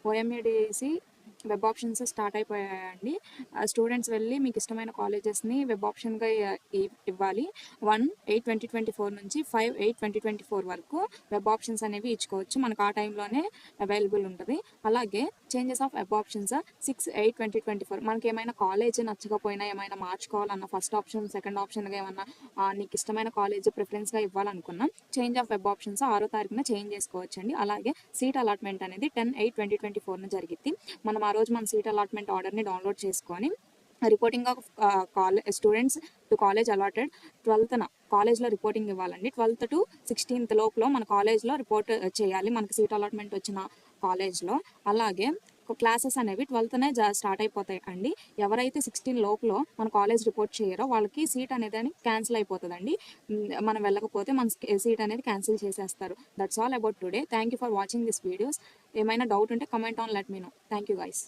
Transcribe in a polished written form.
ఓఎంఏడిసి web options start అయిపోయాయండి. Students వెళ్ళి మీకు ఇష్టమైన కాలేజెస్ని వెబ్ ఆప్షన్గా ఇవ్వాలి. 1/8/2024 నుంచి 5/8/2024 వరకు వెబ్ ఆప్షన్స్ అనేవి ఇచ్చుకోవచ్చు. మనకు ఆ టైంలోనే అవైలబుల్ ఉంటుంది. అలాగే చేంజెస్ ఆఫ్ వెబ్ ఆప్షన్స్ 6/8/2024 మనకి ఏమైనా కాలేజ్ నచ్చకపోయినా ఏమైనా మార్చుకోవాలన్న ఫస్ట్ ఆప్షన్ సెకండ్ ఆప్షన్గా ఏమన్నా నీకు ఇష్టమైన కాలేజ్ ప్రిఫరెన్స్గా ఇవ్వాలనుకున్నా చేంజ్ ఆఫ్ వెబ్ ఆప్షన్స్ 6వ తారీఖున చేంజ్ చేసుకోవచ్చండి. అలాగే సీట్ అలాట్మెంట్ అనేది 10/8/2024 జరిగింది. మనం ఆ రోజు మన సీట్ అలాట్మెంట్ ఆర్డర్ని డౌన్లోడ్ చేసుకొని reporting of students to college allotted 12న కాలేజ్లో రిపోర్టింగ్ ఇవ్వాలండి. 12th to 16th లోపల మన కాలేజ్లో రిపోర్ట్ చేయాలి మనకి సీట్ అలాట్మెంట్ వచ్చిన కాలేజ్లో. అలాగే క్లాసెస్ అనేవి 12నే స్టార్ట్ అయిపోతాయి అండి. ఎవరైతే 16 లోపల మన కాలేజ్ రిపోర్ట్ చేయరో వాళ్ళకి సీట్ అనేది క్యాన్సిల్ అయిపోతుందండి. మనం వెళ్ళకపోతే మన సీట్ అనేది క్యాన్సిల్ చేసేస్తారు. That's all about today. Thank you for watching this videos. ఏమైనా డౌట్ ఉంటే comment on let me know. Thank you guys.